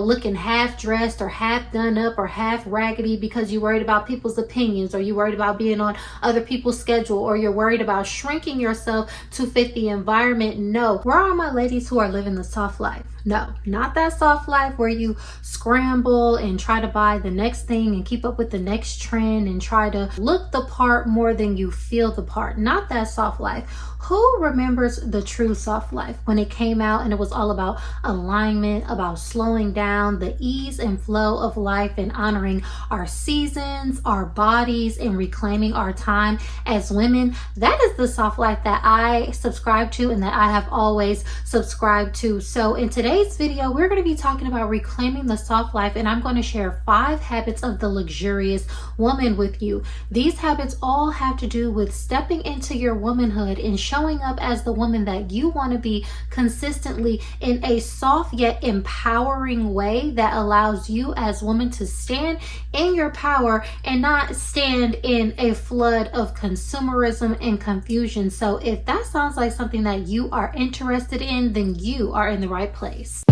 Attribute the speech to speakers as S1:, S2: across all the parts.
S1: looking half dressed or half done up or half raggedy because you're worried about people's opinions, or you're worried about being on other people's schedule, or you're worried about shrinking yourself to fit the environment. No. Where are my ladies who are living the soft life? No, not that soft life where you scramble and try to buy the next thing and keep up with the next trend and try to look the part more than you feel the part. Not that soft life. Who remembers the true soft life when it came out and it was all about alignment, about slowing down, the ease and flow of life, and honoring our seasons, our bodies, and reclaiming our time as women? That is the soft life that I subscribe to and that I have always subscribed to. So in today's video, we're going to be talking about reclaiming the soft life, and I'm going to share 5 habits of the luxurious woman with you. These habits all have to do with stepping into your womanhood and showing up as the woman that you want to be consistently in a soft yet empowering way that allows you as woman to stand in your power and not stand in a flood of consumerism and confusion. So if that sounds like something that you are interested in, then you are in the right place.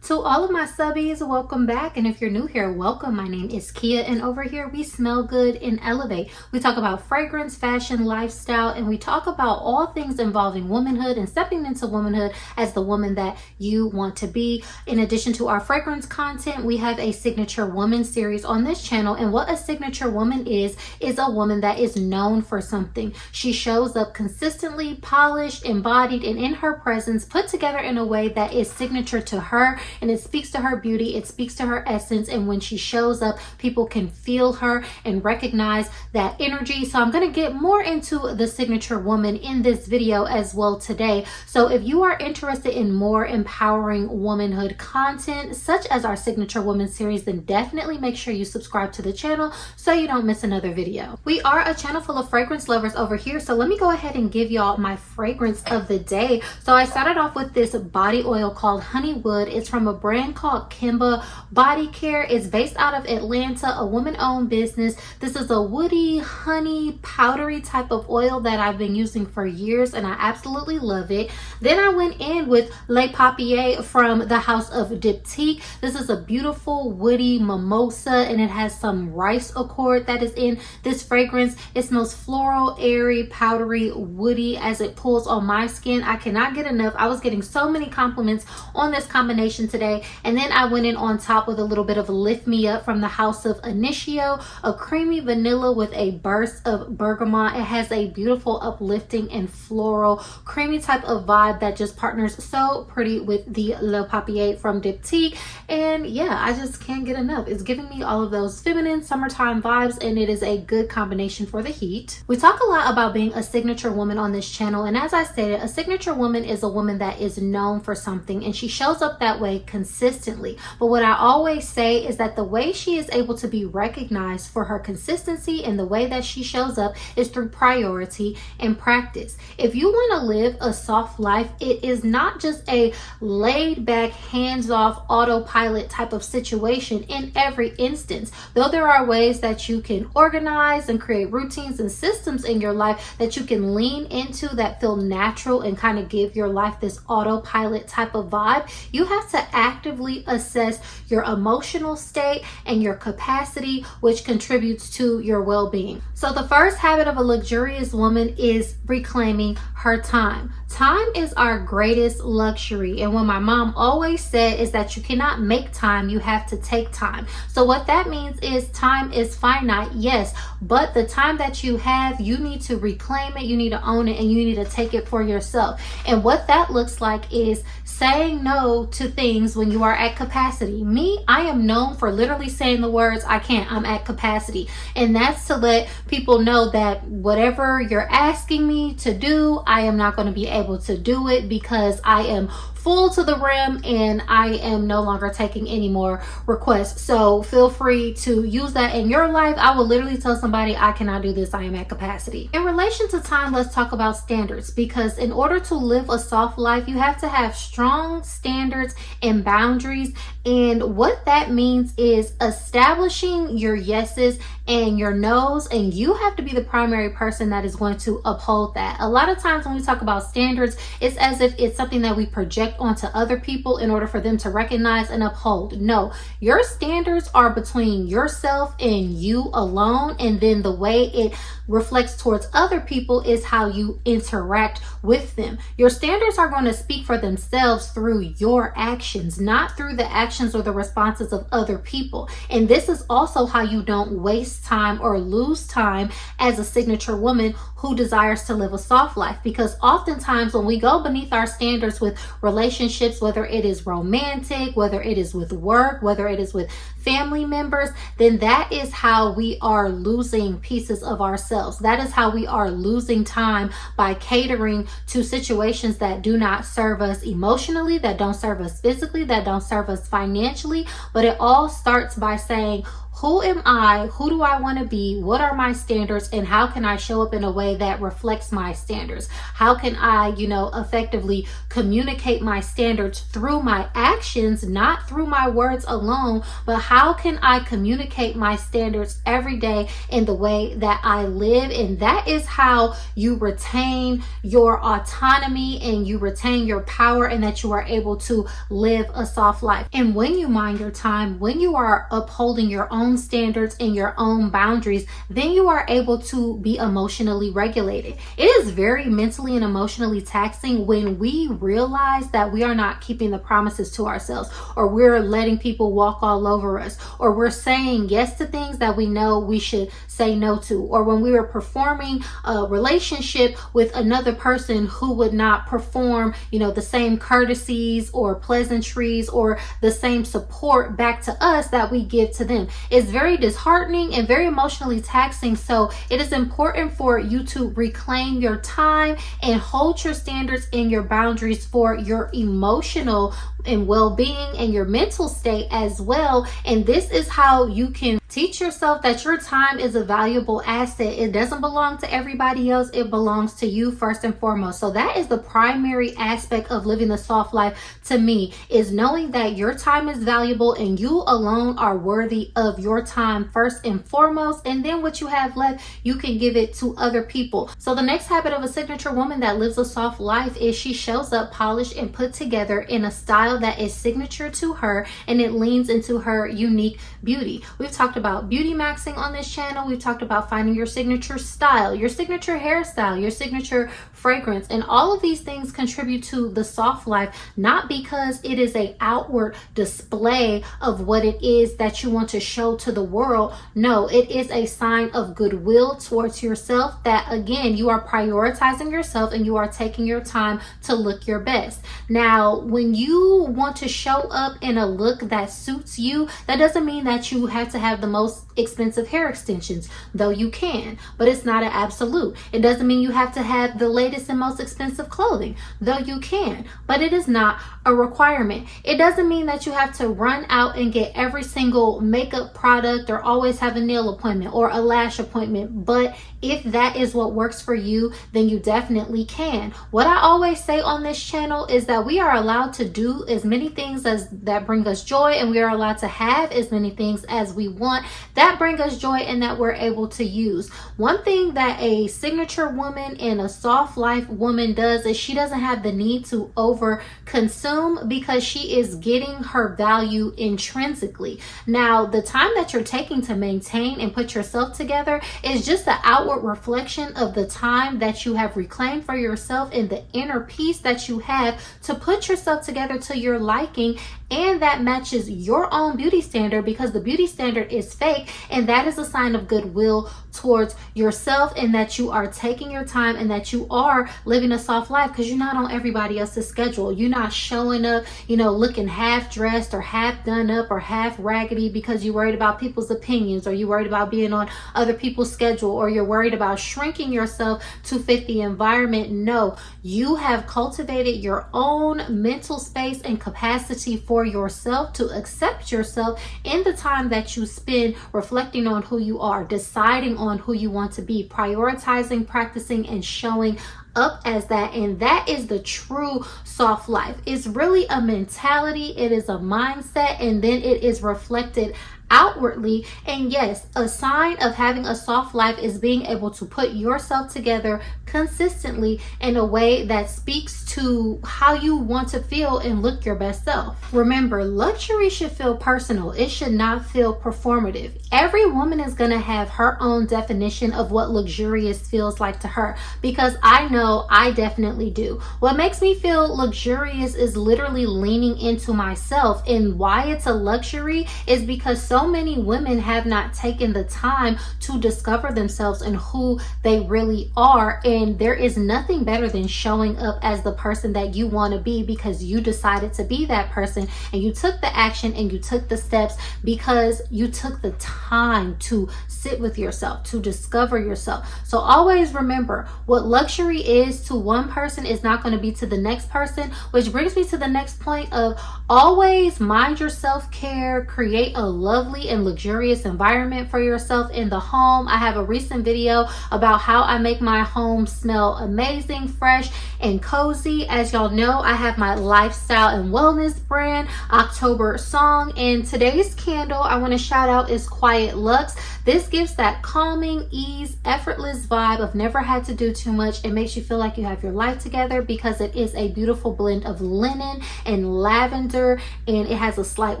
S1: To all of my subbies, welcome back. And if you're new here, welcome. My name is Kiya, and over here we smell good and elevate. We talk about fragrance, fashion, lifestyle, and we talk about all things involving womanhood and stepping into womanhood as the woman that you want to be. In addition to our fragrance content, we have a signature woman series on this channel. And what a signature woman is a woman that is known for something. She shows up consistently, polished, embodied, and in her presence, put together in a way that is signature to her. And it speaks to her beauty, it speaks to her essence, and when she shows up, people can feel her and recognize that energy. So I'm going to get more into the signature woman in this video as well today. So if you are interested in more empowering womanhood content, such as our signature woman series, then definitely make sure you subscribe to the channel so you don't miss another video. We are a channel full of fragrance lovers over here, so let me go ahead and give y'all my fragrance of the day. So I started off with this body oil called Honeywood. It's from a brand called Kimba Body Care. It's based out of Atlanta, a woman-owned business. This is a woody, honey, powdery type of oil that I've been using for years, and I absolutely love it. Then I went in with Le Papier from the House of Diptyque. This is a beautiful woody mimosa, and it has some rice accord that is in this fragrance. It smells floral, airy, powdery, woody as it pulls on my skin. I cannot get enough. I was getting so many compliments on this combination today. And then I went in on top with a little bit of Lift Me Up from the House of Initio, a creamy vanilla with a burst of bergamot. It has a beautiful uplifting and floral creamy type of vibe that just partners so pretty with the Le Papier from Diptyque. And yeah, I just can't get enough. It's giving me all of those feminine summertime vibes, and it is a good combination for the heat. We talk a lot about being a signature woman on this channel, and as I stated, a signature woman is a woman that is known for something, and she shows up that way consistently. But what I always say is that the way she is able to be recognized for her consistency and the way that she shows up is through priority and practice. If you want to live a soft life, it is not just a laid back, hands off, autopilot type of situation in every instance. Though there are ways that you can organize and create routines and systems in your life that you can lean into that feel natural and kind of give your life this autopilot type of vibe, you have to actively assess your emotional state and your capacity, which contributes to your well-being. So the first habit of a luxurious woman is reclaiming her time. Time is our greatest luxury, and what my mom always said is that you cannot make time, you have to take time. So what that means is time is finite, yes, but the time that you have, you need to reclaim it, you need to own it, and you need to take it for yourself. And what that looks like is saying no to things when you are at capacity. Me, I am known for literally saying the words, I can't, I'm at capacity. And that's to let people know that whatever you're asking me to do, I am not going to be able to do it because I am full to the rim and I am no longer taking any more requests. So feel free to use that in your life. I will literally tell somebody I cannot do this, I am at capacity. In relation to time, let's talk about standards, because in order to live a soft life, you have to have strong standards and boundaries. And what that means is establishing your yeses and your no's, and you have to be the primary person that is going to uphold that. A lot of times when we talk about standards, it's as if it's something that we project onto other people in order for them to recognize and uphold. No, your standards are between yourself and you alone, and then the way it reflects towards other people is how you interact with them. Your standards are going to speak for themselves through your actions, not through the actions or the responses of other people. And this is also how you don't waste time or lose time as a signature woman who desires to live a soft life. Because oftentimes when we go beneath our standards with relationships, whether it is romantic, whether it is with work, whether it is with family members, then that is how we are losing pieces of ourselves. That is how we are losing time by catering to situations that do not serve us emotionally, that don't serve us physically, that don't serve us financially. But it all starts by saying, who am I? Who do I want to be? What are my standards? And how can I show up in a way that reflects my standards? How can I, effectively communicate my standards through my actions, not through my words alone, but how can I communicate my standards every day in the way that I live? And that is how you retain your autonomy and you retain your power, and that you are able to live a soft life. And when you mind your time, when you are upholding your own standards and your own boundaries, then you are able to be emotionally regulated. It is very mentally and emotionally taxing when we realize that we are not keeping the promises to ourselves, or we're letting people walk all over us, or we're saying yes to things that we know we should say no to, or when we were performing a relationship with another person who would not perform, the same courtesies or pleasantries or the same support back to us that we give to them. It's very disheartening and very emotionally taxing. So it is important for you to reclaim your time and hold your standards and your boundaries for your emotional and well-being and your mental state as well. And this is how you can teach yourself that your time is a valuable asset. It doesn't belong to everybody else. It belongs to you first and foremost. So that is the primary aspect of living the soft life to me, is knowing that your time is valuable and you alone are worthy of your time first and foremost. And then what you have left, you can give it to other people. So the next habit of a signature woman that lives a soft life is she shows up polished and put together in a style that is signature to her, and it leans into her unique beauty. We've talked about beauty maxing on this channel. We've talked about finding your signature style, your signature hairstyle, your signature fragrance, and all of these things contribute to the soft life, not because it is an outward display of what it is that you want to show to the world. No, it is a sign of goodwill towards yourself, that again, you are prioritizing yourself and you are taking your time to look your best. Now, when you want to show up in a look that suits you, that doesn't mean that you have to have the most expensive hair extensions, though you can, but it's not an absolute. It doesn't mean you have to have the latest and most expensive clothing, though you can, but it is not a requirement. It doesn't mean that you have to run out and get every single makeup product or always have a nail appointment or a lash appointment, but if that is what works for you, then you definitely can. What I always say on this channel is that we are allowed to do as many things as that bring us joy, and we are allowed to have as many things as we want that bring us joy and that we're able to use. One thing that a signature woman and a soft life woman does is she doesn't have the need to over consume, because she is getting her value intrinsically. Now, the time that you're taking to maintain and put yourself together is just the outward reflection of the time that you have reclaimed for yourself and the inner peace that you have to put yourself together to your liking, and that matches your own beauty standard, because the beauty standard is is fake, and that is a sign of goodwill towards yourself, and that you are taking your time and that you are living a soft life, because you're not on everybody else's schedule. You're not showing up, looking half dressed or half done up or half raggedy because you're worried about people's opinions, or you're worried about being on other people's schedule, or you're worried about shrinking yourself to fit the environment. No, you have cultivated your own mental space and capacity for yourself to accept yourself in the time that you spend reflecting on who you are, deciding on who you want to be, prioritizing, practicing, and showing up as that. And that is the true soft life. It's really a mentality, it is a mindset, and then it is reflected outwardly. And yes, a sign of having a soft life is being able to put yourself together consistently in a way that speaks to how you want to feel and look your best self. Remember, luxury should feel personal. It should not feel performative. Every woman is going to have her own definition of what luxurious feels like to her, because I know I definitely do. What makes me feel luxurious is literally leaning into myself, and why it's a luxury is because so many women have not taken the time to discover themselves and who they really are. And there is nothing better than showing up as the person that you want to be, because you decided to be that person, and you took the action and you took the steps because you took the time to sit with yourself, to discover yourself. So always remember, what luxury is to one person is not going to be to the next person, which brings me to the next point of always mind your self-care, create a lovely and luxurious environment for yourself in the home. I have a recent video about how I make my home smell amazing, fresh, and cozy. As y'all know, I have my lifestyle and wellness brand, October Song, and today's candle I want to shout out is Quiet Lux. This gives that calming, ease, effortless vibe of never had to do too much. It makes you feel like you have your life together because it is a beautiful blend of linen and lavender, and it has a slight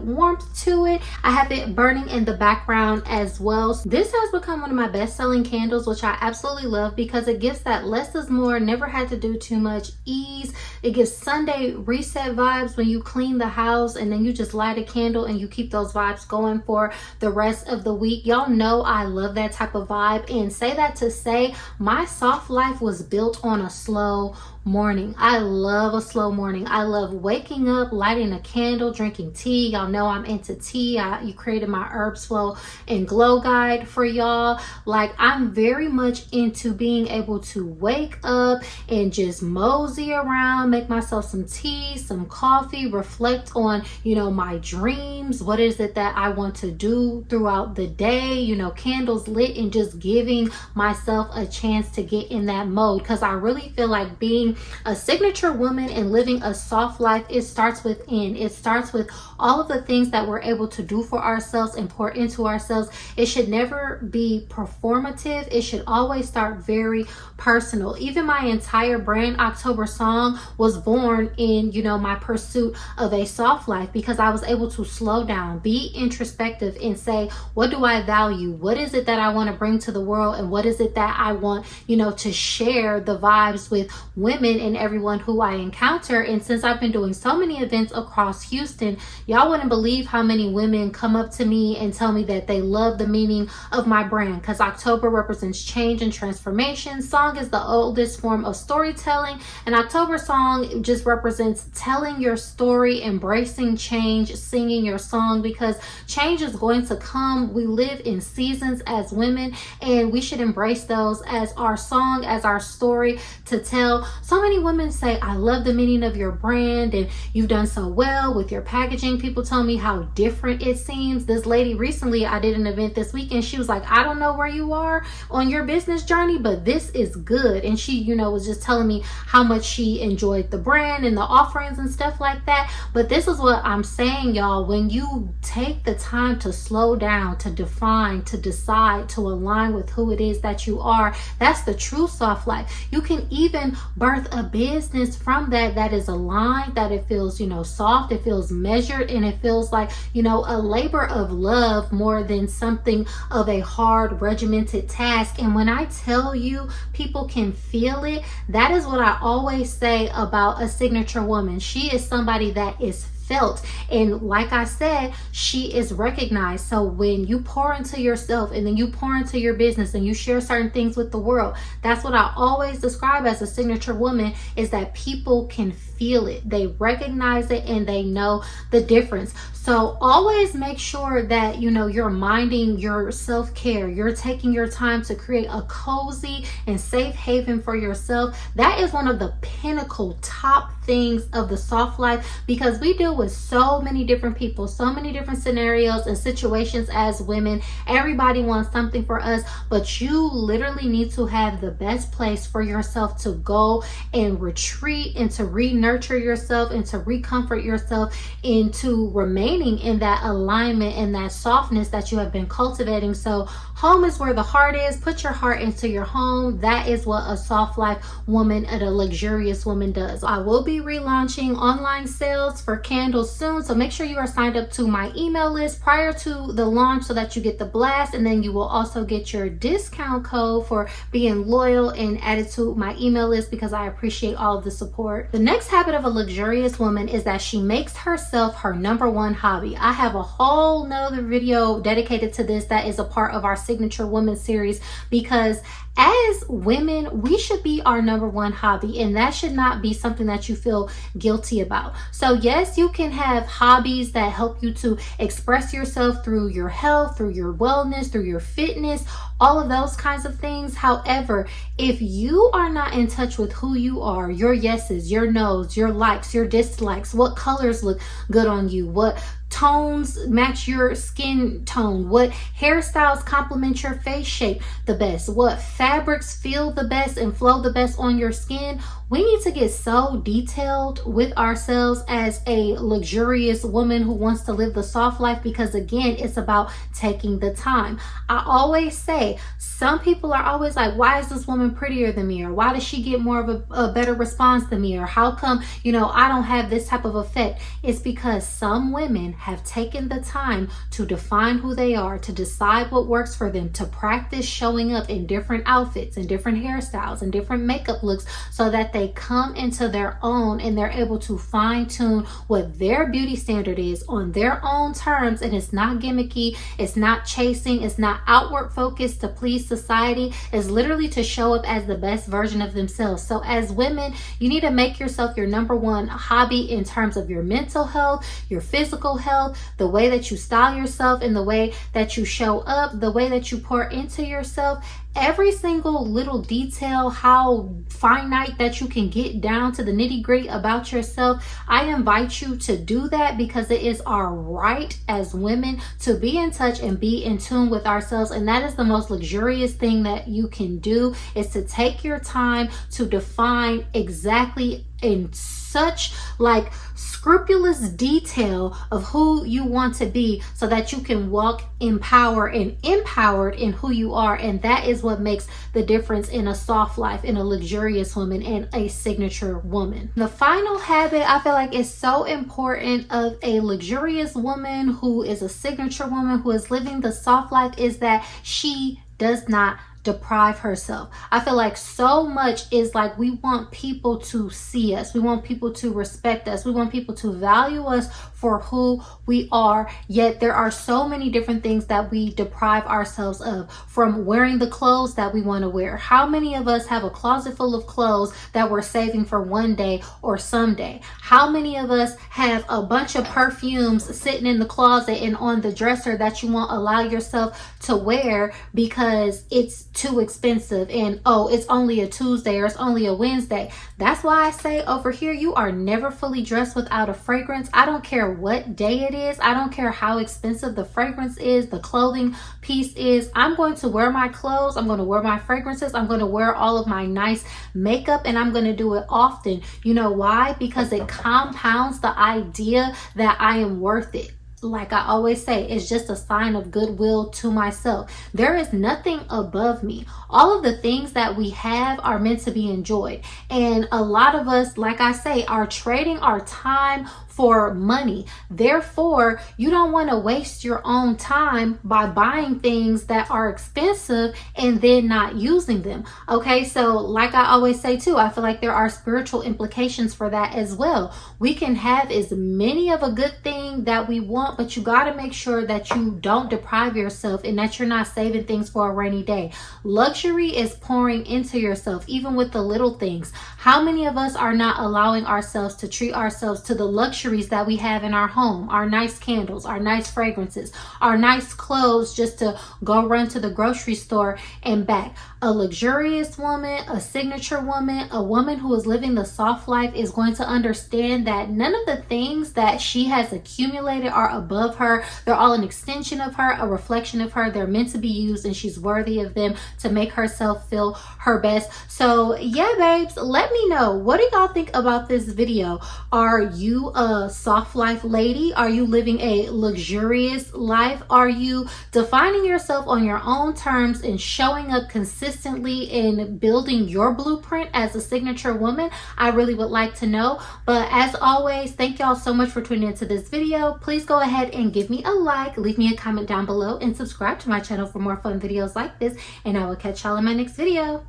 S1: warmth to it. I have it burning in the background as well. This has become one of my best-selling candles, which I absolutely love because it gives that less is more, never had to do too much ease. It gives Sunday reset vibes when you clean the house and then you just light a candle and you keep those vibes going for the rest of the week. Y'all know I love that type of vibe, and say that to say my soft life was built on a slow morning. I love a slow morning. I love waking up, lighting a candle, drinking tea. Y'all know I'm into tea. You created my herbs flow and glow guide for y'all. Like, I'm very much into being able to wake up and just mosey around, make myself some tea, some coffee, reflect on, my dreams. What is it that I want to do throughout the day? Candles lit, and just giving myself a chance to get in that mode, because I really feel like being a signature woman and living a soft life, it starts within. It starts with all of the things that we're able to do for ourselves and pour into ourselves. It should never be performative. It should always start very personal. Even my entire brand, October Song, was born in, my pursuit of a soft life, because I was able to slow down, be introspective, and say, what do I value? What is it that I want to bring to the world? And what is it that I want, to share the vibes with women and everyone who I encounter? And since I've been doing so many events across Houston, y'all wouldn't believe how many women come up to me and tell me that they love the meaning of my brand, because October represents change and transformation. Song is the oldest form of storytelling, and October Song just represents telling your story, embracing change, singing your song, because change is going to come. We live in seasons as women, and we should embrace those as our song, as our story to tell. So many women say, I love the meaning of your brand, and you've done so well with your packaging. People tell me how different it seems. This lady recently, I did an event this weekend. She was like, I don't know where you are on your business journey, but this is good. And she, was just telling me how much she enjoyed the brand and the offerings and stuff like that. But this is what I'm saying, y'all. When you take the time to slow down, to define, to decide, to align with who it is that you are, that's the true soft life. You can even birth a business from that is aligned, that it feels, soft, it feels measured, and it feels like, a labor of love more than something of a hard, regimented task. And when I tell you people can feel it, that is what I always say about a signature woman. She is somebody that is felt. And like I said, she is recognized. So when you pour into yourself and then you pour into your business and you share certain things with the world, that's what I always describe as a signature woman, is that people can feel it. They recognize it and they know the difference. So always make sure that, you know, you're minding your self-care. You're taking your time to create a cozy and safe haven for yourself. That is one of the pinnacle top things of the soft life, because we deal with so many different people, so many different scenarios and situations as women. Everybody wants something for us, but you literally need to have the best place for yourself to go and retreat and to re-nurture yourself and to re-comfort yourself into remaining in that alignment and that softness that you have been cultivating. So home is where the heart is. Put your heart into your home. That is what a soft life woman and a luxurious woman does. I will be relaunching online sales for candles soon, so make sure you are signed up to my email list prior to the launch so that you get the blast, and then you will also get your discount code for being loyal and added to my email list, because I appreciate all of the support. The next habit of a luxurious woman is that she makes herself her number one hobby. I have a whole nother video dedicated to this that is a part of our Signature Woman series, because as women, we should be our number one hobby, and that should not be something that you feel guilty about. So yes, you can have hobbies that help you to express yourself through your health, through your wellness, through your fitness, all of those kinds of things. However, if you are not in touch with who you are, your yeses, your nos, your likes, your dislikes, what colors look good on you, what tones match your skin tone, what hairstyles complement your face shape the best, what fabrics feel the best and flow the best on your skin. We need to get so detailed with ourselves as a luxurious woman who wants to live the soft life, because again, it's about taking the time. I always say, some people are always like, why is this woman prettier than me? Or why does she get more of a better response than me? Or how come, you know, I don't have this type of effect? It's because some women have taken the time to define who they are, to decide what works for them, to practice showing up in different outfits and different hairstyles and different makeup looks, so that they come into their own and they're able to fine tune what their beauty standard is on their own terms. And it's not gimmicky, it's not chasing, it's not outward focused to please society. It's literally to show up as the best version of themselves. So as women, you need to make yourself your number one hobby in terms of your mental health, your physical health, the way that you style yourself and the way that you show up, the way that you pour into yourself. Every single little detail, how finite that you can get down to the nitty-gritty about yourself, I invite you to do that, because it is our right as women to be in touch and be in tune with ourselves. And that is the most luxurious thing that you can do, is to take your time to define exactly in such like scrupulous detail of who you want to be, so that you can walk empowered in who you are. And that is what makes the difference in a soft life, in a luxurious woman, and a signature woman. The final habit I feel like is so important of a luxurious woman who is a signature woman who is living the soft life is that she does not deprive herself. I feel like so much is like, we want people to see us, we want people to respect us, we want people to value us for who we are, yet there are so many different things that we deprive ourselves of, from wearing the clothes that we want to wear. How many of us have a closet full of clothes that we're saving for one day or someday? How many of us have a bunch of perfumes sitting in the closet and on the dresser that you won't allow yourself to wear because it's too expensive, and oh, it's only a Tuesday or it's only a Wednesday? That's why I say over here, you are never fully dressed without a fragrance. I don't care what day it is. I don't care how expensive the fragrance is, the clothing piece is. I'm going to wear my clothes, I'm going to wear my fragrances, I'm going to wear all of my nice makeup, and I'm going to do it often. You know why? Because it compounds the idea that I am worth it. Like I always say, it's just a sign of goodwill to myself. There is nothing above me. All of the things that we have are meant to be enjoyed. And a lot of us, like I say, are trading our time for money. Therefore, you don't want to waste your own time by buying things that are expensive and then not using them. Okay, so like I always say too, I feel like there are spiritual implications for that as well. We can have as many of a good thing that we want, but you got to make sure that you don't deprive yourself and that you're not saving things for a rainy day. Luxury is pouring into yourself, even with the little things. How many of us are not allowing ourselves to treat ourselves to the luxuries that we have in our home? Our nice candles, our nice fragrances, our nice clothes, just to go run to the grocery store and back. A luxurious woman, a signature woman, a woman who is living the soft life is going to understand that none of the things that she has accumulated are above her. They're all an extension of her, a reflection of her. They're meant to be used, and she's worthy of them to make herself feel her best. So yeah, babes, let me know, what do y'all think about this video? Are you a soft life lady? Are you living a luxurious life? Are you defining yourself on your own terms and showing up consistently in building your blueprint as a signature woman? I really would like to know. But as always, thank y'all so much for tuning into this video. Please go ahead and give me a like, leave me a comment down below, and subscribe to my channel for more fun videos like this. And I will catch y'all in my next video.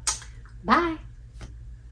S1: Bye.